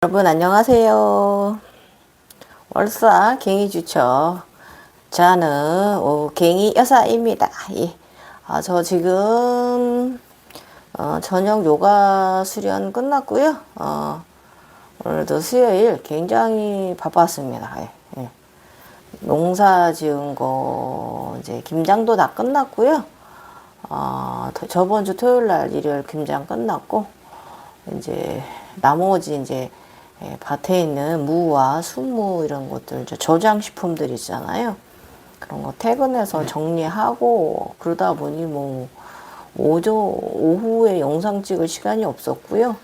여러분 안녕하세요. 월사 갱이주처. 저는 갱이 여사입니다. 예. 저 지금 저녁 요가 수련 끝났고요. 오늘도 수요일 굉장히 바빴습니다. 예. 예. 농사 지은 거 이제 김장도 다 끝났고요. 저번 주 토요일 날 일요일 김장 끝났고 이제 나머지 이제 밭에 있는 무와 수무 이런 것들 저장식품들 있잖아요. 그런 거 퇴근해서 정리하고 그러다 보니 뭐 오후에 영상 찍을 시간이 없었고요.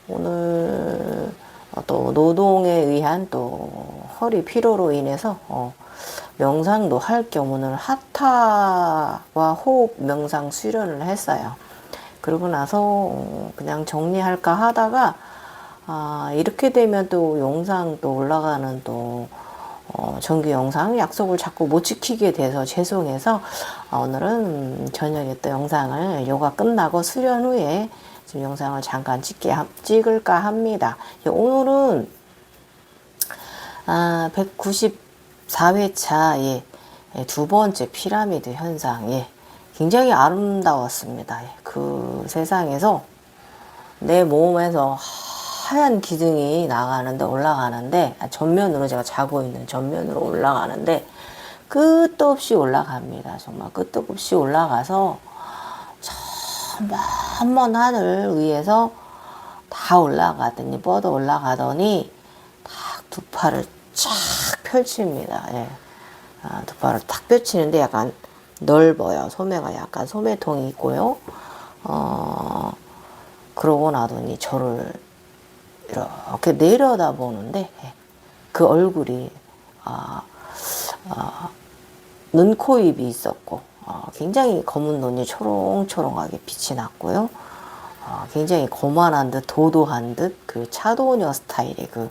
오늘 또 노동에 의한 또 허리 피로로 인해서 명상도 할 겸 오늘 하타와 호흡 명상 수련을 했어요. 그러고 나서 그냥 정리할까 하다가 이렇게 되면 또 영상 또 올라가는 또 정규 영상 약속을 자꾸 못 지키게 돼서 죄송해서 오늘은 저녁에 또 영상을 요가 끝나고 수련 후에 지금 영상을 잠깐 찍을까 합니다. 오늘은 194회차 두 번째 피라미드 현상 굉장히 아름다웠습니다. 그 세상에서 내 몸에서 하얀 기둥이 올라가는데 전면으로 제가 자고 있는 전면으로 올라가는데 끝도 없이 올라갑니다. 정말 끝도 없이 올라가서 저 먼 하늘 위에서 다 올라가더니 뻗어 올라가더니 딱 두 팔을 쫙 펼칩니다. 두 팔을 딱 펼치는데 약간 넓어요. 소매가 약간 소매통이 있고요. 그러고 나더니 저를 이렇게 내려다보는데 그 얼굴이 눈, 코, 입이 있었고 굉장히 검은 눈이 초롱초롱하게 빛이 났고요. 굉장히 거만한 듯 도도한 듯 그 차도녀 스타일의 그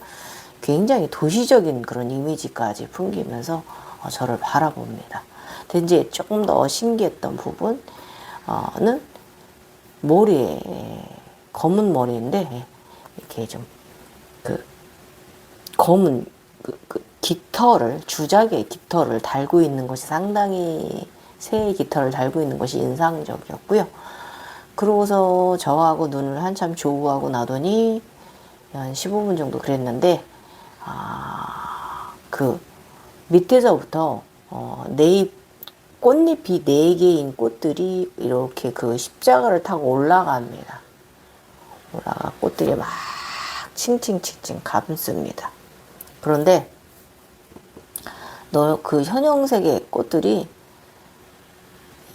굉장히 도시적인 그런 이미지까지 풍기면서 저를 바라봅니다. 근데 이제 조금 더 신기했던 부분은 머리에 검은 머리인데 이렇게 좀 그 검은 그 깃털을 주작의 깃털을 달고 있는 것이 상당히 새의 깃털을 달고 있는 것이 인상적이었고요. 그러고서 저하고 눈을 한참 조우하고 나더니 한 15분 정도 그랬는데 그 밑에서부터 꽃잎이 4개인 꽃들이 이렇게 그 십자가를 타고 올라갑니다. 꽃들이 막 칭칭칭칭 감습니다. 그런데 그 현형색의 꽃들이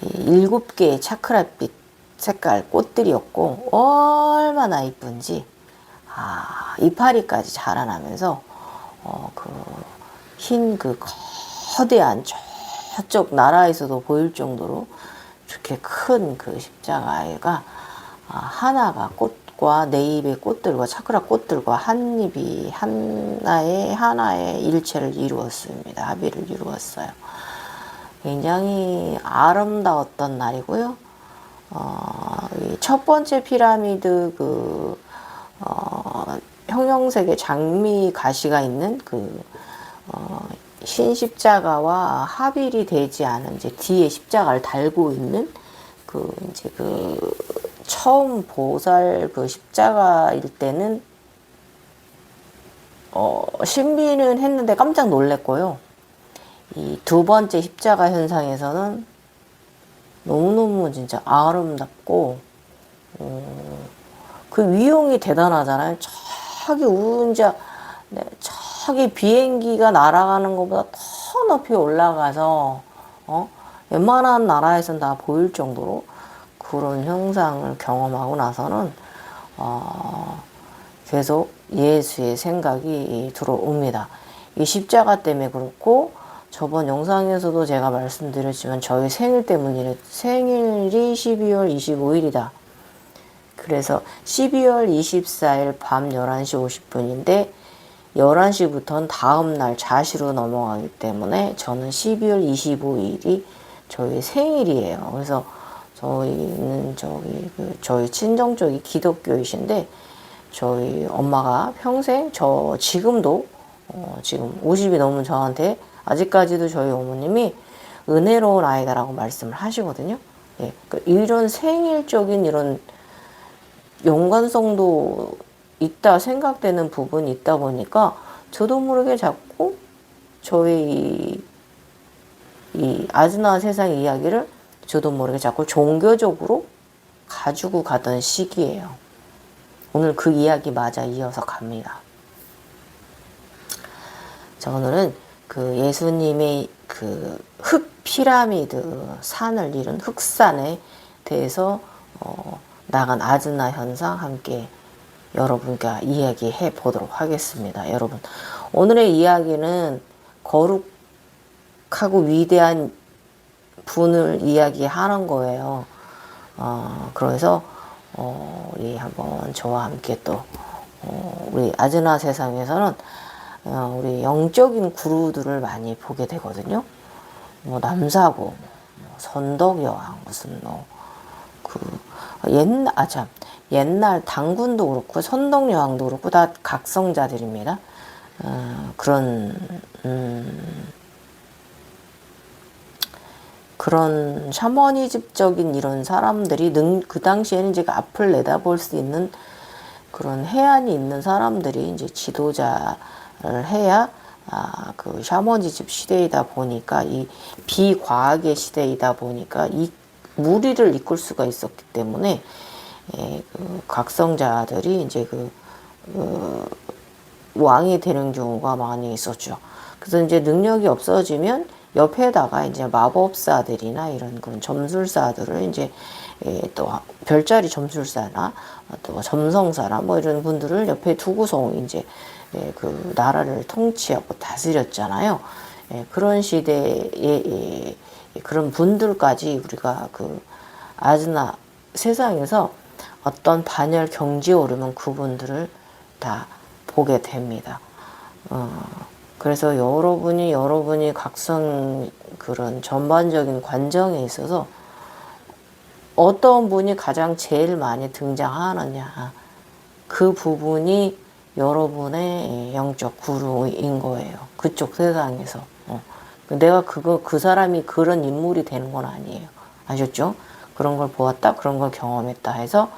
7개의 차크라빛 색깔 꽃들이었고 얼마나 이쁜지 이파리까지 자라나면서 그 흰 그 거대한 저쪽 나라에서도 보일 정도로 이렇게 큰 그 십자가가 하나가 꽃과 네 잎의 꽃들과 차크라 꽃들과 한 잎이 하나의 일체를 이루었습니다. 합의를 이루었어요. 굉장히 아름다웠던 날이고요. 첫 번째 피라미드 형형색의 장미 가시가 있는 흰 십자가와 합일이 되지 않은 이제 뒤에 십자가를 달고 있는 처음 보살 십자가일 때는 신비는 했는데 깜짝 놀랐고요. 이 두 번째 십자가 현상에서는 너무너무 진짜 아름답고 그 위용이 대단하잖아요. 저기 비행기가 날아가는 것보다 더 높이 올라가서 웬만한 나라에선 다 보일 정도로 그런 형상을 경험하고 나서는 계속 예수의 생각이 들어옵니다. 이 십자가 때문에 그렇고 저번 영상에서도 제가 말씀드렸지만 저희 생일 때문에 생일이 12월 25일이다. 그래서 12월 24일 밤 11시 50분인데 11시부터는 다음날 자시로 넘어가기 때문에 저는 12월 25일이 저희 생일이에요. 그래서 저희는 저희 친정 쪽이 기독교이신데 저희 엄마가 평생 지금도 지금 50이 넘은 저한테 아직까지도 저희 어머님이 은혜로운 아이다라고 말씀을 하시거든요. 예, 그러니까 이런 생일적인 이런 연관성도 있다 생각되는 부분이 있다 보니까 저도 모르게 자꾸 저희 이 아즈나 세상 이야기를 저도 모르게 자꾸 종교적으로 가지고 가던 시기예요. 오늘 그 이야기 맞아 이어서 갑니다. 자, 오늘은 그 예수님의 그 흑 피라미드 산을 이룬 흑산에 대해서 나간 아즈나 현상 함께 여러분과 이야기해 보도록 하겠습니다. 여러분, 오늘의 이야기는 거룩하고 위대한 분을 이야기하는 거예요. 그래서 우리 한번 저와 함께 또 우리 아즈나 세상에서는 우리 영적인 구루들을 많이 보게 되거든요. 뭐 남사고, 뭐 선덕여왕, 무슨 옛날 당군도 그렇고 선덕여왕도 그렇고 다 각성자들입니다. 그런 샤머니즘적인 이런 사람들이 그 당시에는 이제 앞을 내다볼 수 있는 그런 해안이 있는 사람들이 이제 지도자를 해야 그 샤머니즘 시대이다 보니까 이 비과학의 시대이다 보니까 이 무리를 이끌 수가 있었기 때문에 그 각성자들이 이제 왕이 되는 경우가 많이 있었죠. 그래서 이제 능력이 없어지면 옆에다가 이제 마법사들이나 이런 그런 점술사들을 이제 또 별자리 점술사나 또 점성사나 뭐 이런 분들을 옆에 두고서 이제 그 나라를 통치하고 다스렸잖아요. 그런 시대에 그런 분들까지 우리가 그 아즈나 세상에서 어떤 반열 경지에 오르면 그분들을 다 보게 됩니다. 그래서 여러분이 각성 그런 전반적인 관정에 있어서 어떤 분이 가장 제일 많이 등장하느냐, 그 부분이 여러분의 영적 구루인 거예요. 그쪽 세상에서. 내가 그 사람이 그런 인물이 되는 건 아니에요. 아셨죠? 그런 걸 보았다, 그런 걸 경험했다 해서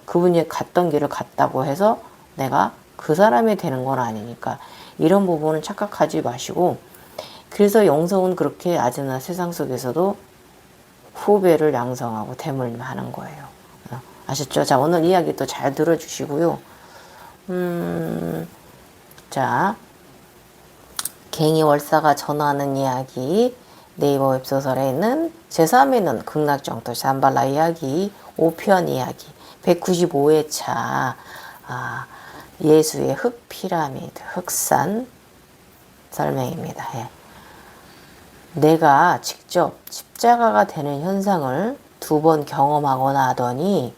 그분이 갔던 길을 갔다고 해서 내가 그 사람이 되는 건 아니니까 이런 부분은 착각하지 마시고, 그래서 영성은 그렇게 아즈나 세상 속에서도 후배를 양성하고 대물림하는 거예요. 아셨죠? 자, 오늘 이야기 또 잘 들어주시고요. 자, 갱이월사가 전하는 이야기, 네이버 웹소설에 있는 제3위는 극락정토 잠발라 이야기 5편 이야기 195회차 예수의 흑피라미드 흑산 설명입니다. 예. 내가 직접 십자가가 되는 현상을 2번 경험하거나 하더니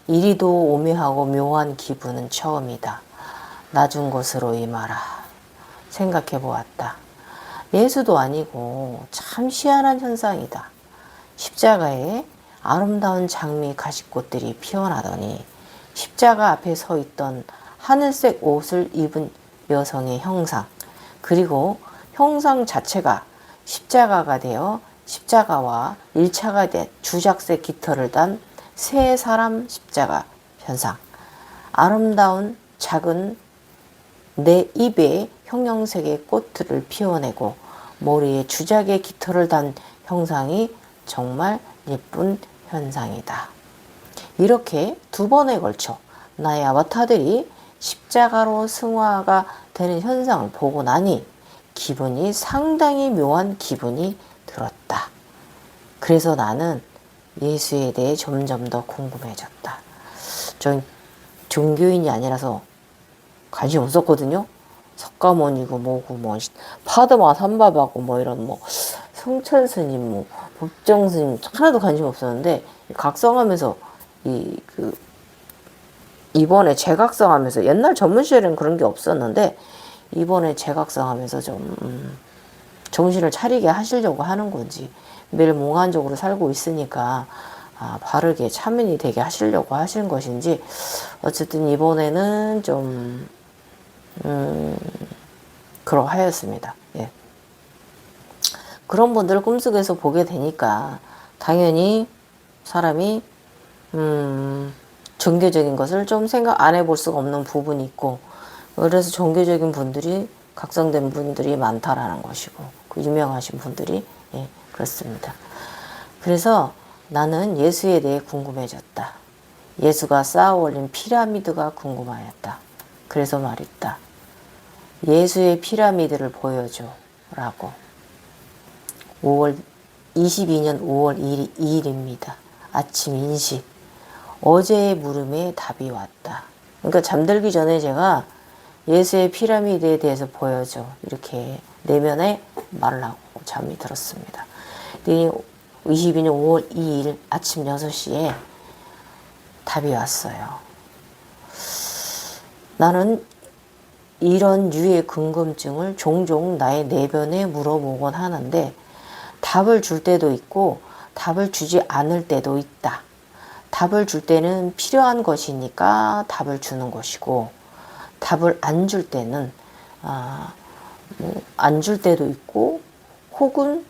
이리도 오묘하고 묘한 기분은 처음이다. 낮은 곳으로 임하라. 생각해 보았다. 예수도 아니고 참 희한한 현상이다. 십자가에 아름다운 장미 가시꽃들이 피어나더니 십자가 앞에 서 있던 하늘색 옷을 입은 여성의 형상, 그리고 형상 자체가 십자가가 되어 십자가와 일차가 된 주작색 깃털을 단 세 사람 십자가 현상, 아름다운 작은 내 입에 형형색의 꽃들을 피워내고 머리에 주작의 깃털을 단 형상이 정말 예쁜 현상이다. 이렇게 2번에 걸쳐 나의 아바타들이 십자가로 승화가 되는 현상을 보고 나니 기분이 상당히 묘한 기분이 들었다. 그래서 나는 예수에 대해 점점 더 궁금해졌다. 전 종교인이 아니라서 관심 없었거든요. 석가모니고 뭐고 뭐 파드마 삼바바고 뭐 이런 뭐 성철 스님 뭐 법정 스님 하나도 관심 없었는데 각성하면서 이번에 재각성하면서, 옛날 전문 시절에는 그런 게 없었는데 이번에 재각성하면서 좀 정신을 차리게 하시려고 하는 건지, 매일 몽환적으로 살고 있으니까 바르게 차민이 되게 하시려고 하신 것인지 어쨌든 이번에는 좀 그러하였습니다. 예. 그런 분들을 꿈속에서 보게 되니까 당연히 사람이 종교적인 것을 좀 생각 안 해볼 수가 없는 부분이 있고, 그래서 종교적인 분들이 각성된 분들이 많다라는 것이고, 그 유명하신 분들이, 예, 그렇습니다. 그래서 나는 예수에 대해 궁금해졌다. 예수가 쌓아 올린 피라미드가 궁금하였다. 그래서 말했다. 예수의 피라미드를 보여줘 라고. 22년 5월 2일입니다. 아침 인식. 어제의 물음에 답이 왔다. 그러니까 잠들기 전에 제가 예수의 피라미드에 대해서 보여줘, 이렇게 내면에 말을 하고 잠이 들었습니다. 22년 5월 2일 아침 6시에 답이 왔어요. 나는 이런 유의 궁금증을 종종 나의 내면에 물어보곤 하는데 답을 줄 때도 있고 답을 주지 않을 때도 있다. 답을 줄 때는 필요한 것이니까 답을 주는 것이고, 답을 안 줄 때는 안 줄 때도 있고, 혹은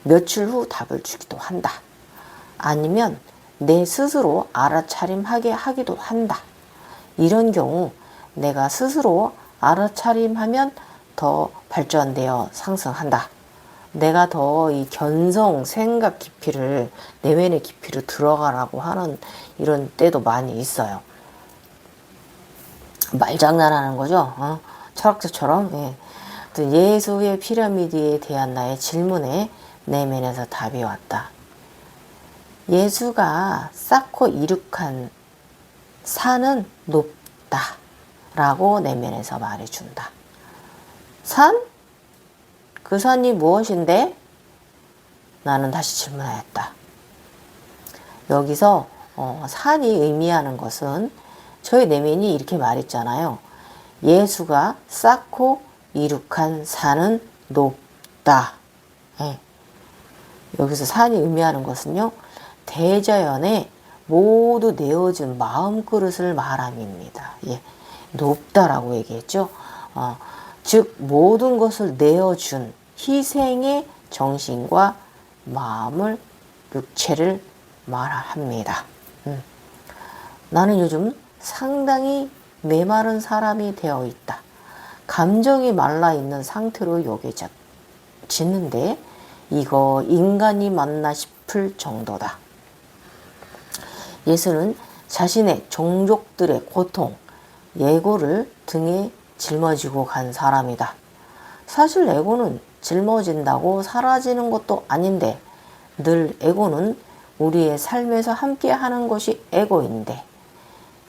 며칠 후 답을 주기도 한다. 아니면 내 스스로 알아차림하게 하기도 한다. 이런 경우 내가 스스로 알아차림하면 더 발전되어 상승한다. 내가 더 이 견성, 생각 깊이를, 내면의 깊이를 들어가라고 하는 이런 때도 많이 있어요. 말장난하는 거죠. 철학자처럼. 예. 예수의 피라미드에 대한 나의 질문에 내면에서 답이 왔다. 예수가 쌓고 이룩한 산은 높다 라고 내면에서 말해준다. 산? 그 산이 무엇인데? 나는 다시 질문하였다. 여기서 산이 의미하는 것은 저의 내면이 이렇게 말했잖아요. 예수가 쌓고 이룩한 산은 높다. 예. 여기서 산이 의미하는 것은요, 대자연에 모두 내어준 마음그릇을 말함입니다. 예. 높다라고 얘기했죠. 즉 모든 것을 내어준 희생의 정신과 마음을, 육체를 말합니다. 나는 요즘 상당히 메마른 사람이 되어 있다. 감정이 말라있는 상태로 여겨지는데 이거 인간이 맞나 싶을 정도다. 예수는 자신의 종족들의 고통, 예고를 등에 짊어지고 간 사람이다. 사실 에고는 짊어진다고 사라지는 것도 아닌데 늘 에고는 우리의 삶에서 함께 하는 것이 에고인데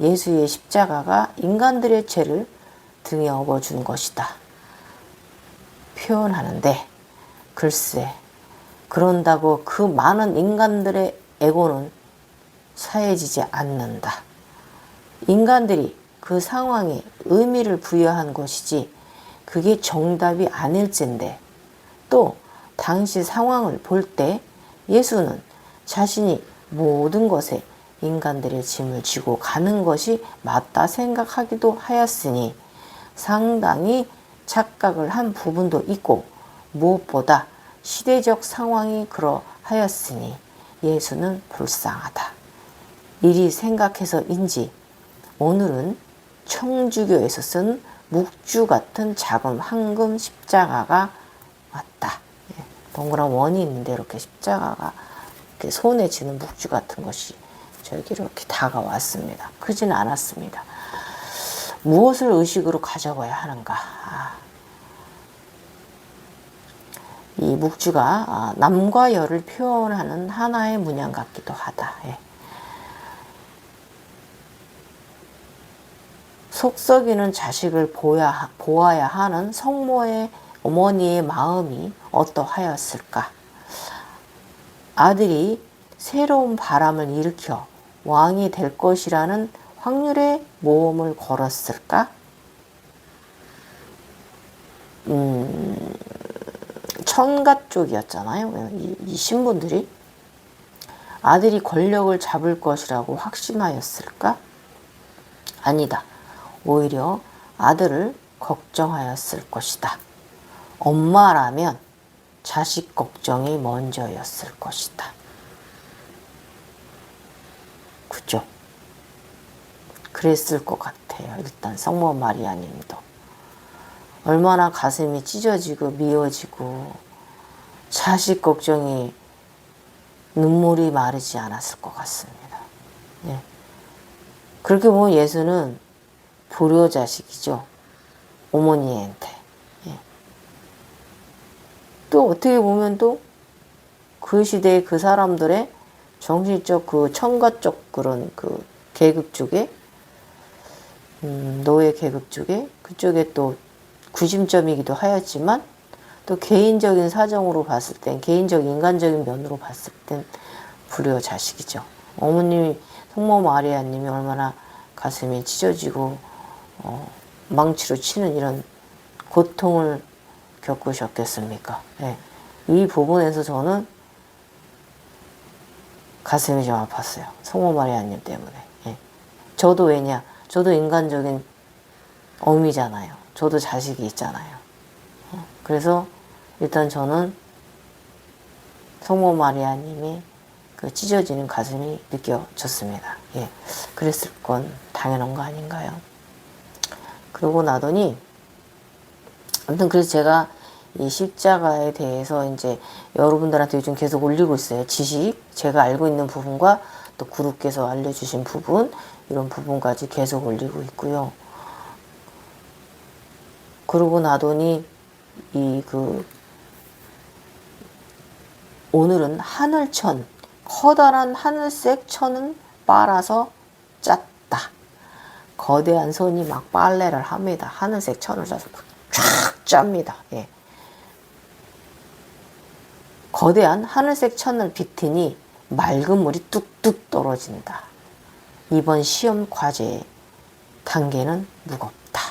예수의 십자가가 인간들의 죄를 등에 업어준 것이다. 표현하는데 글쎄, 그런다고 그 많은 인간들의 에고는 사해지지 않는다. 인간들이 그 상황에 의미를 부여한 것이지 그게 정답이 아닐진데, 또 당시 상황을 볼 때 예수는 자신이 모든 것에 인간들의 짐을 지고 가는 것이 맞다 생각하기도 하였으니 상당히 착각을 한 부분도 있고, 무엇보다 시대적 상황이 그러하였으니 예수는 불쌍하다. 이리 생각해서인지 오늘은 청주교에서 쓴 묵주 같은 작은 황금 십자가가 왔다. 동그란 원이 있는데 이렇게 십자가가 이렇게 손에 쥐는 묵주 같은 것이 저에게 이렇게 다가왔습니다. 크지는 않았습니다. 무엇을 의식으로 가져가야 하는가? 이 묵주가 남과 여를 표현하는 하나의 문양 같기도 하다. 속썩이는 자식을 보아야 하는 성모의 어머니의 마음이 어떠하였을까? 아들이 새로운 바람을 일으켜 왕이 될 것이라는 확률의 모험을 걸었을까? 천가 쪽이었잖아요. 이 신분들이 아들이 권력을 잡을 것이라고 확신하였을까? 아니다. 오히려 아들을 걱정하였을 것이다. 엄마라면 자식 걱정이 먼저였을 것이다. 그죠? 그랬을 것 같아요. 일단 성모 마리아님도 얼마나 가슴이 찢어지고 미어지고 자식 걱정이 눈물이 마르지 않았을 것 같습니다. 예. 그렇게 보면 예수는 불효자식이죠. 어머니한테. 예. 또 어떻게 보면 또 그 시대의 그 사람들의 정신적 그 청가적 그런 그 계급 쪽에 노예 계급 쪽에 그쪽에 또 구심점이기도 하였지만 또 개인적인 사정으로 봤을 땐 개인적 인간적인 면으로 봤을 땐 불효 자식이죠. 어머님이 성모 마리아님이 얼마나 가슴이 찢어지고 망치로 치는 이런 고통을 겪으셨겠습니까? 네. 이 부분에서 저는 가슴이 좀 아팠어요. 성모 마리아님 때문에. 네. 저도 왜냐? 저도 인간적인 어미잖아요. 저도 자식이 있잖아요. 그래서 일단 저는 성모 마리아님이 그 찢어지는 가슴이 느껴졌습니다. 예, 그랬을 건 당연한 거 아닌가요? 그러고 나더니 아무튼 그래서 제가 이 십자가에 대해서 이제 여러분들한테 요즘 계속 올리고 있어요. 지식, 제가 알고 있는 부분과 또 구루께서 알려주신 부분, 이런 부분까지 계속 올리고 있고요. 그러고 나더니 오늘은 하늘천, 커다란 하늘색 천은 빨아서 짰다. 거대한 손이 막 빨래를 합니다. 하늘색 천을 짜서 쫙 짭니다. 예. 거대한 하늘색 천을 비트니 맑은 물이 뚝뚝 떨어진다. 이번 시험 과제의 단계는 무겁다.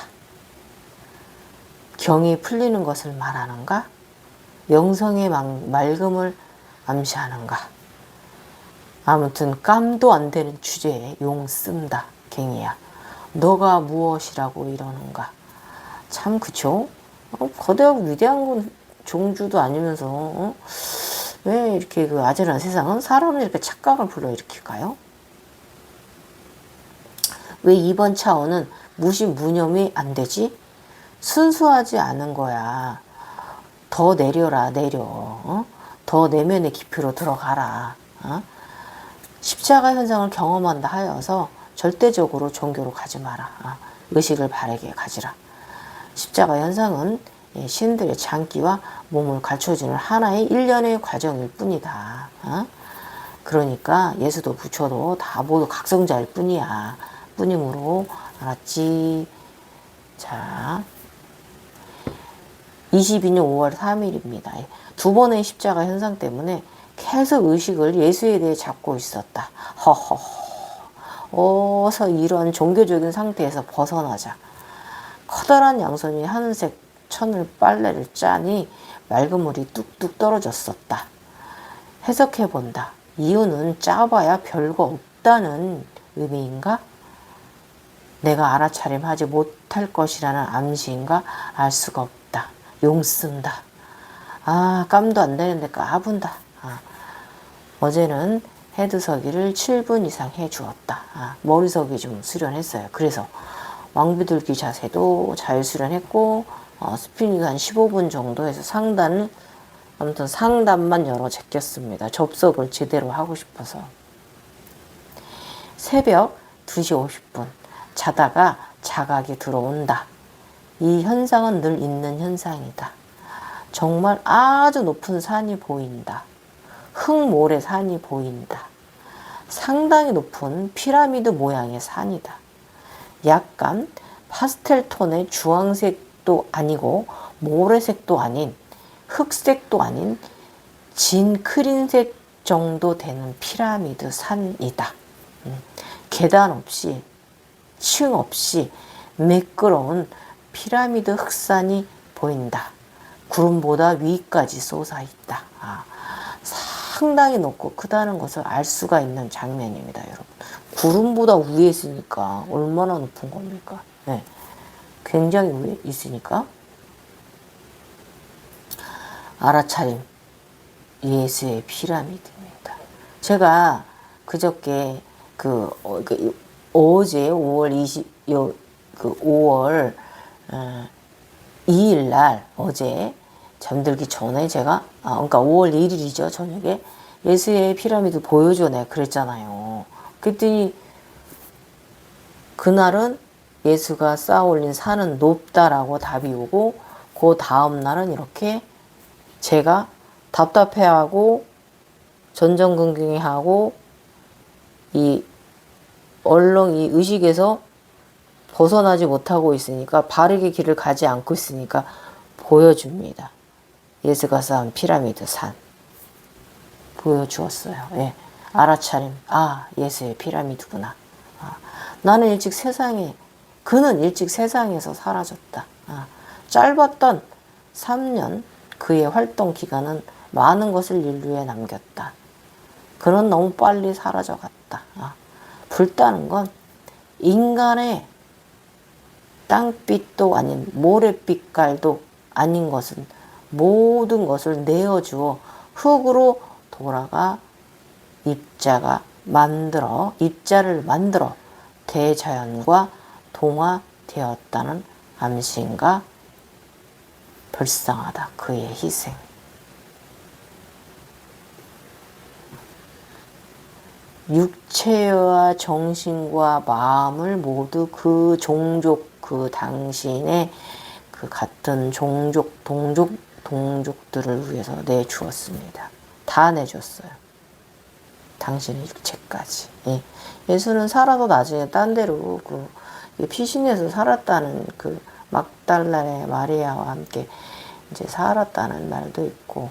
경이 풀리는 것을 말하는가? 영성의 맑음을 암시하는가? 아무튼 깜도 안 되는 주제에 용 쓴다. 갱이야. 너가 무엇이라고 이러는가? 참 그쵸? 거대하고 위대한 종주도 아니면서 왜 이렇게 그 아찔한 세상은 사람을 이렇게 착각을 불러일으킬까요? 왜 이번 차원은 무념이 안 되지? 순수하지 않은 거야. 더 내려라, 내려. 더 내면의 깊이로 들어가라. 십자가 현상을 경험한다 하여서 절대적으로 종교로 가지 마라. 의식을 바르게 가지라. 십자가 현상은 신들의 장기와 몸을 갖춰주는 하나의 일련의 과정일 뿐이다. 그러니까 예수도 부처도 다 모두 각성자일 뿐이야. 뿐이므로 알았지? 자, 22년 5월 3일입니다. 두 번의 십자가 현상 때문에 계속 의식을 예수에 대해 잡고 있었다. 어서 이런 종교적인 상태에서 벗어나자. 커다란 양손이 하늘색 천을 빨래를 짜니 맑은 물이 뚝뚝 떨어졌었다. 해석해본다. 이유는 짜봐야 별거 없다는 의미인가? 내가 알아차림하지 못할 것이라는 암시인가? 알 수가 없다. 용 쓴다. 깜도 안 되는데 까분다. 어제는 헤드서기를 7분 이상 해주었다. 머리서기 좀 수련했어요. 그래서 왕비둘기 자세도 잘 수련했고 스피닝 한 15분 정도 해서 아무튼 상단만 열어 제꼈습니다. 접속을 제대로 하고 싶어서. 새벽 2시 50분 자다가 자각이 들어온다. 이 현상은 늘 있는 현상이다. 정말 아주 높은 산이 보인다. 흙모래 산이 보인다. 상당히 높은 피라미드 모양의 산이다. 약간 파스텔 톤의 주황색도 아니고 모래색도 아닌 흑색도 아닌 진 크린색 정도 되는 피라미드 산이다. 계단 없이 층 없이 매끄러운 피라미드 흑산이 보인다. 구름보다 위까지 솟아있다. 상당히 높고 크다는 것을 알 수가 있는 장면입니다, 여러분. 구름보다 위에 있으니까 얼마나 높은 겁니까? 네. 굉장히 위에 있으니까. 알아차림, 예수의 피라미드입니다. 제가 그저께 어제 5월 5월 2일 날 어제 잠들기 전에 제가 그러니까 5월 1일이죠, 저녁에 예수의 피라미드 보여줘 내가 그랬잖아요. 그랬더니 그날은 예수가 쌓아 올린 산은 높다라고 답이 오고, 그 다음 날은 이렇게 제가 답답해하고 전전긍긍해하고 이 얼렁 이 의식에서 벗어나지 못하고 있으니까, 바르게 길을 가지 않고 있으니까 보여줍니다. 예수가 쌓은 피라미드 산 보여주었어요. 예. 알아차림, 예수의 피라미드구나. 나는 일찍 세상에, 그는 일찍 세상에서 사라졌다. 짧았던 3년 그의 활동 기간은 많은 것을 인류에 남겼다. 그는 너무 빨리 사라져갔다. 붉다는 건 인간의 땅빛도 아닌 모래빛깔도 아닌 것은 모든 것을 내어주어 흙으로 돌아가 입자를 만들어 대자연과 동화되었다는 암시인가? 불쌍하다, 그의 희생. 육체와 정신과 마음을 모두 그 종족, 그 당신의 그 같은 동족들을 위해서 내주었습니다. 다 내줬어요. 당신의 육체까지. 예. 예수는 살아도 나중에 딴 데로 피신해서 살았다는 그 막달라의 마리아와 함께 이제 살았다는 말도 있고,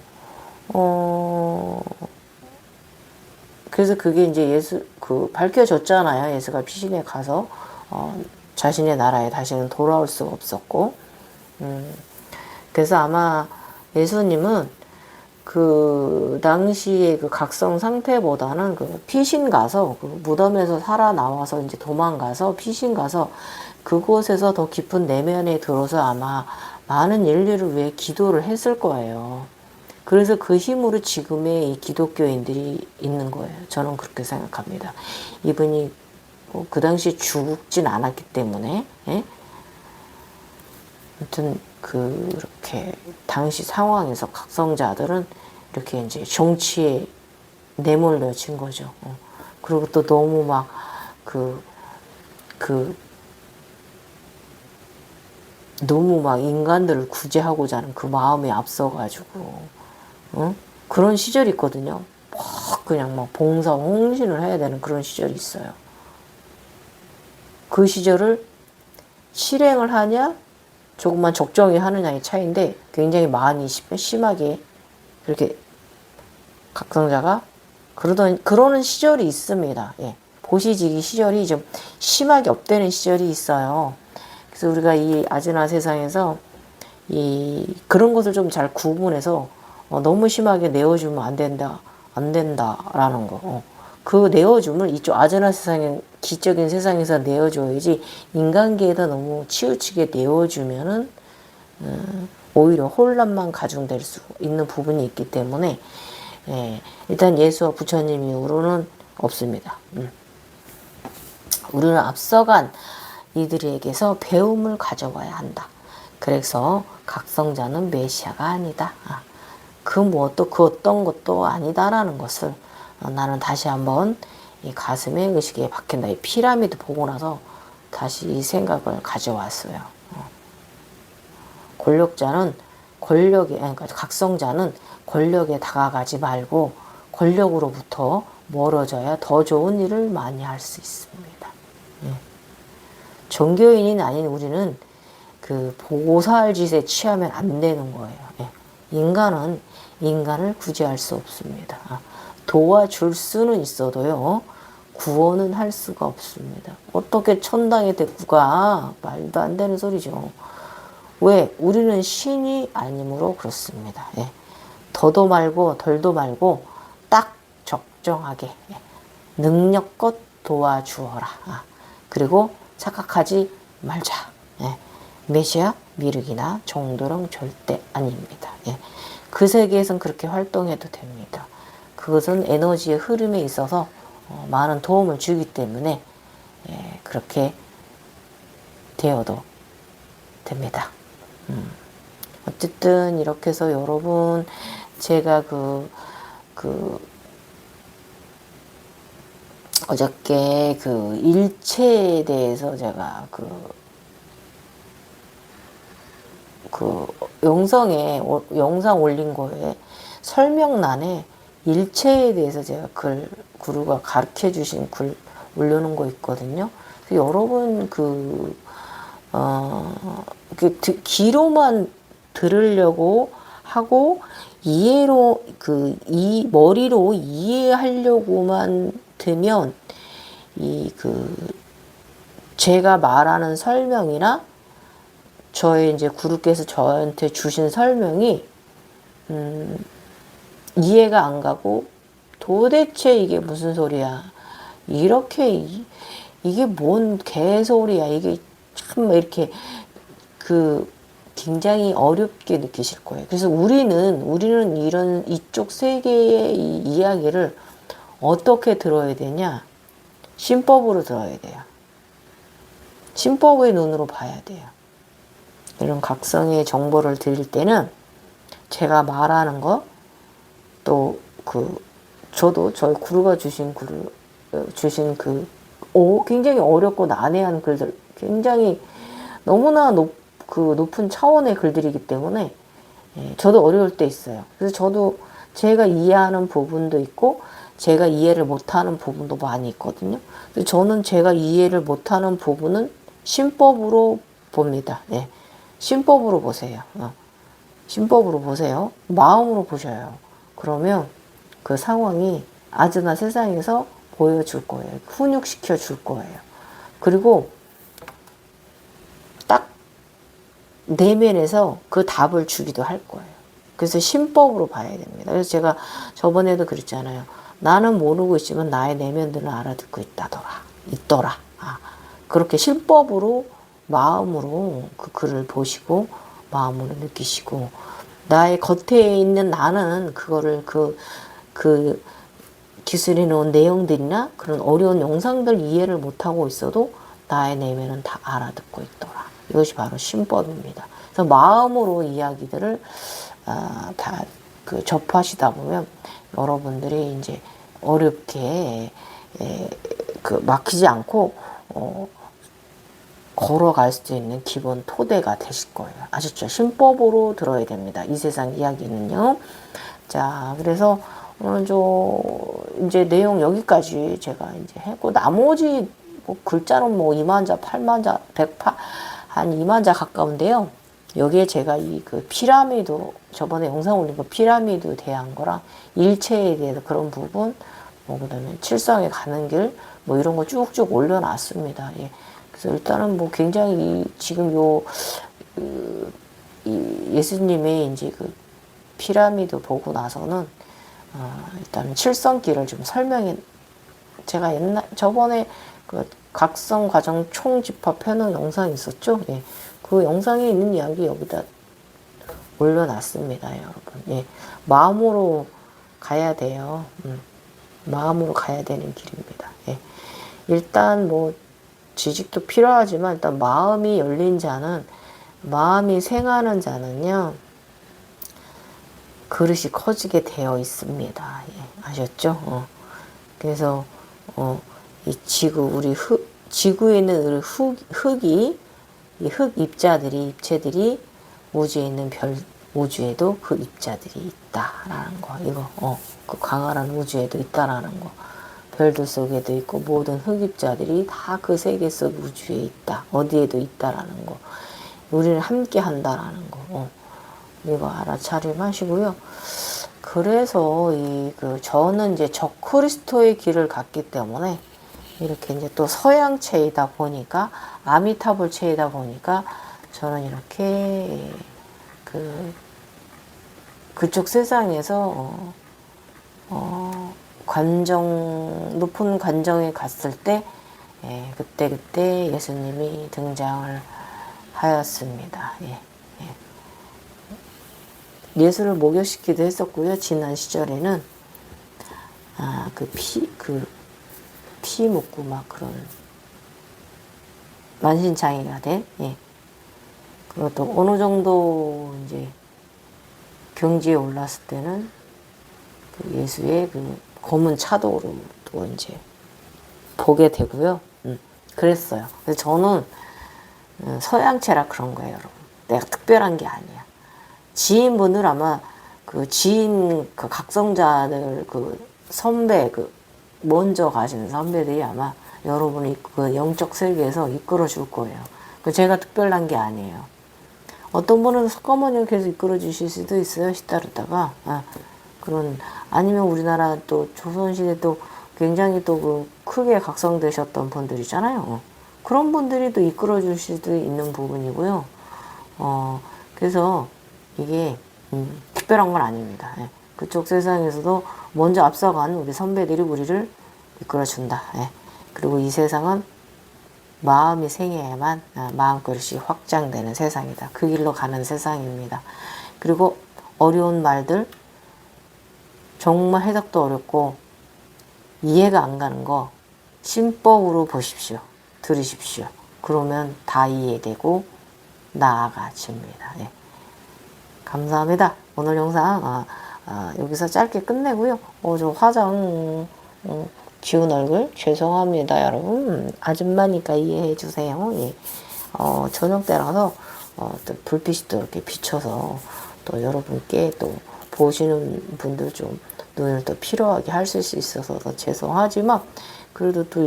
그래서 그게 이제 밝혀졌잖아요. 예수가 피신해 가서, 자신의 나라에 다시는 돌아올 수가 없었고, 그래서 아마 예수님은 그 당시의 그 각성 상태보다는 그 피신 가서, 그 무덤에서 살아나와서 이제 도망가서 피신 가서 그곳에서 더 깊은 내면에 들어서 아마 많은 인류를 위해 기도를 했을 거예요. 그래서 그 힘으로 지금의 이 기독교인들이 있는 거예요. 저는 그렇게 생각합니다. 이분이 그 당시에 죽진 않았기 때문에, 예? 아무튼 그렇게 당시 상황에서 각성자들은 이렇게 이제 정치에 내몰려진 거죠. 그리고 또 너무 막 너무 막 인간들을 구제하고자 하는 그 마음에 앞서가지고, 그런 시절이 있거든요. 그냥 막 봉사 홍신을 해야 되는 그런 시절이 있어요. 그 시절을 실행을 하냐, 조금만 적정히 하느냐의 차이인데, 굉장히 많이 심하게 그렇게 각성자가 그러는 시절이 있습니다. 예. 보시지기 시절이 좀 심하게 업되는 시절이 있어요. 그래서 우리가 이 아즈나 세상에서 그런 것을 좀 잘 구분해서 너무 심하게 내어주면 안 된다라는 거. 그 내어줌을 이쪽 아즈나 세상에, 기적인 세상에서 내어줘야지, 인간계에다 너무 치우치게 내어주면은 오히려 혼란만 가중될 수 있는 부분이 있기 때문에, 일단 예수와 부처님 이후로는 없습니다. 우리는 앞서간 이들에게서 배움을 가져와야 한다. 그래서 각성자는 메시아가 아니다. 그 어떤 것도 아니다라는 것을 나는 다시 한번 이 가슴에 의식에 박힌다. 이 피라미드 보고 나서 다시 이 생각을 가져왔어요. 그러니까 각성자는 권력에 다가가지 말고 권력으로부터 멀어져야 더 좋은 일을 많이 할 수 있습니다. 종교인이 아닌 우리는 그 보살 짓에 취하면 안 되는 거예요. 인간은 인간을 구제할 수 없습니다. 도와줄 수는 있어도요, 구원은 할 수가 없습니다. 어떻게 천당의 대꾸가, 말도 안 되는 소리죠. 왜? 우리는 신이 아니므로 그렇습니다. 예. 더도 말고 덜도 말고 딱 적정하게 예. 능력껏 도와주어라. 그리고 착각하지 말자. 예. 메시아, 미륵이나 종들은 절대 아닙니다. 예. 그 세계에선 그렇게 활동해도 됩니다. 그것은 에너지의 흐름에 있어서 많은 도움을 주기 때문에 예, 그렇게 되어도 됩니다. 어쨌든 이렇게 해서 여러분 제가 어저께 그 일체에 대해서 제가 영상 올린 거에 설명란에 일체에 대해서 제가 구루가 가르쳐 주신 글 올려놓은 거 있거든요. 여러분 귀로만 들으려고 하고 이 머리로 이해하려고만 들면 제가 말하는 설명이나 저의 이제 구루께서 저한테 주신 설명이 이해가 안 가고 도대체 이게 무슨 소리야? 이게 뭔 개소리야? 이게 참 이렇게 굉장히 어렵게 느끼실 거예요. 그래서 우리는 이쪽 세계의 이 이야기를 어떻게 들어야 되냐? 신법으로 들어야 돼요. 신법의 눈으로 봐야 돼요. 이런 각성의 정보를 드릴 때는 제가 말하는 거, 또 저도 저희 구루가 주신 굉장히 어렵고 난해한 글들, 굉장히 너무나 높은 차원의 글들이기 때문에 저도 어려울 때 있어요. 그래서 저도 제가 이해하는 부분도 있고 제가 이해를 못하는 부분도 많이 있거든요. 그래서 저는 제가 이해를 못하는 부분은 신법으로 봅니다. 네. 신법으로 보세요. 신법으로 보세요. 마음으로 보셔요. 그러면 그 상황이 아즈나 세상에서 보여줄 거예요. 훈육시켜 줄 거예요. 그리고 딱 내면에서 그 답을 주기도 할 거예요. 그래서 신법으로 봐야 됩니다. 그래서 제가 저번에도 그랬잖아요. 나는 모르고 있지만 나의 내면들은 알아듣고 있더라. 그렇게 신법으로 마음으로 그 글을 보시고 마음으로 느끼시고 나의 겉에 있는 나는 그거를 기술해 놓은 내용들이나 그런 어려운 영상들 이해를 못하고 있어도 나의 내면은 다 알아듣고 있더라. 이것이 바로 신법입니다. 그래서 마음으로 이야기들을 다 접하시다 보면 여러분들이 이제 어렵게 막히지 않고 걸어갈 수 있는 기본 토대가 되실 거예요. 아셨죠? 신법으로 들어야 됩니다. 이 세상 이야기는요. 자, 그래서 오늘 이제 내용 여기까지 제가 이제 했고, 나머지 글자는 2만 자, 8만 자, 108, 한 2만 자 가까운데요. 여기에 제가 피라미드, 저번에 영상 올린 거 피라미드 대한 거랑 일체에 대해서 그런 부분, 그다음에 칠성에 가는 길, 이런 거 쭉쭉 올려놨습니다. 예. 그래서 일단은 굉장히 지금 예수님의 이제 피라미드 보고 나서는 일단 칠성길을 좀 제가 저번에 각성 과정 총집합 해놓은 영상이 있었죠. 예. 그 영상에 있는 이야기 여기다 올려놨습니다, 여러분. 예. 마음으로 가야 돼요. 마음으로 가야 되는 길입니다. 예. 일단 지식도 필요하지만 일단 마음이 열린 자는, 마음이 생하는 자는요, 그릇이 커지게 되어 있습니다. 예. 아셨죠? 그래서 이 지구에 있는 우리 흙이, 이 흙 입체들이 우주에 있는 우주에도 그 입자들이 있다라는 거. 이거 그 광활한 우주에도 있다라는 거. 별들 속에도 있고 모든 흑입자들이 다 그 세계 속 우주에 있다. 어디에도 있다라는 거. 우리를 함께 한다라는 거. 이거 알아차림하시고요. 그래서 저는 이제 적그리스도의 길을 갔기 때문에 이렇게 이제 또 서양체이다 보니까 아미타불체이다 보니까 저는 이렇게 그쪽 세상에서 높은 관정에 갔을 때 그때 예수님이 등장을 하였습니다. 예수를 목욕시키기도 했었고요. 지난 시절에는 피 묻고 막 그런 만신창이가 된, 그리고 또 어느 정도 이제 경지에 올랐을 때는 그 예수의 그 검은 차도로 또 이제 보게 되고요. 그랬어요. 그래서 저는 서양체라 그런 거예요, 여러분. 내가 특별한 게 아니야. 지인분들 아마 그 지인 그 각성자들 그 선배 먼저 가시는 선배들이 아마 여러분이 그 영적 세계에서 이끌어 줄 거예요. 제가 특별한 게 아니에요. 어떤 분은 석가모니를 계속 이끌어 주실 수도 있어요. 시다르다가 아니면 우리나라 또 조선시대 또 굉장히 또 그 크게 각성되셨던 분들이잖아요. 그런 분들이 또 이끌어 주실 수도 있는 부분이고요. 그래서 이게 특별한 건 아닙니다. 그쪽 세상에서도 먼저 앞서간 우리 선배들이 우리를 이끌어준다. 그리고 이 세상은 마음이 생겨야만 마음그릇이 확장되는 세상이다. 그 길로 가는 세상입니다. 그리고 어려운 말들, 정말 해석도 어렵고 이해가 안 가는 거 신법으로 보십시오. 들으십시오. 그러면 다 이해되고 나아가집니다. 감사합니다. 오늘 영상 여기서 짧게 끝내고요. 저 화장 지운 얼굴 죄송합니다, 여러분. 아줌마니까 이해해 주세요. 저녁 때라서 또 불빛이 또 이렇게 비쳐서 또 여러분께 또 보시는 분들 좀 눈을 또 피로하게 하실 수 있어서 더 죄송하지만 그래도 또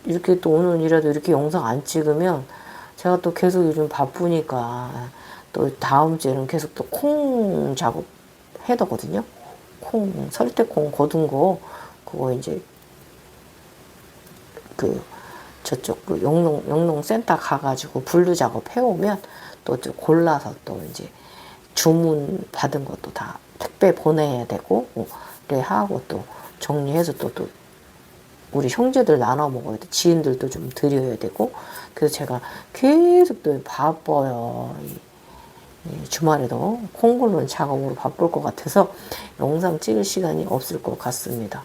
이렇게 또 오늘이라도 이렇게 영상 안 찍으면 제가 또 계속 요즘 바쁘니까 또 다음 주에는 계속 또 콩 작업 해야 되거든요. 설대콩 거둔 거 그거 이제 저쪽 영농 센터 가가지고 분류 작업 해오면 또 골라서 또 이제 주문 받은 것도 다 택배 보내야 되고 그래 하고 또 정리해서 또 우리 형제들 나눠 먹어야 돼. 지인들도 좀 드려야 되고 그래서 제가 계속 또 바빠요. 주말에도 콩고르는 작업으로 바쁠 것 같아서 영상 찍을 시간이 없을 것 같습니다.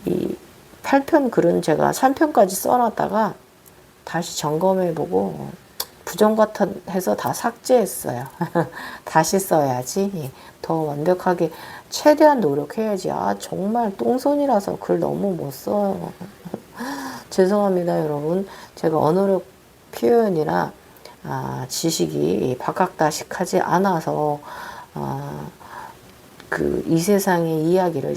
이 8편 글은 제가 3편까지 써놨다가 다시 점검해보고 부정 같아서 다 삭제했어요. 다시 써야지 더 완벽하게 최대한 노력해야지. 정말 똥손이라서 글 너무 못 써요. 죄송합니다, 여러분. 제가 언어력 표현이나 지식이 박학다식하지 않아서 이 세상의 이야기를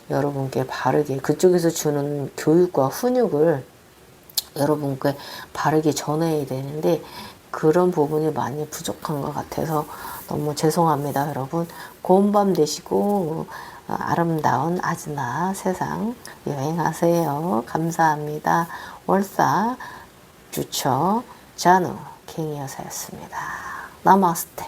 여러분께 바르게 그쪽에서 주는 교육과 훈육을 여러분께 바르게 전해야 되는데 그런 부분이 많이 부족한 것 같아서 너무 죄송합니다, 여러분. 고운 밤 되시고 아름다운 아즈나 세상 여행하세요. 감사합니다. 월사 주처 잔우 킹 여사였습니다. 나마스테.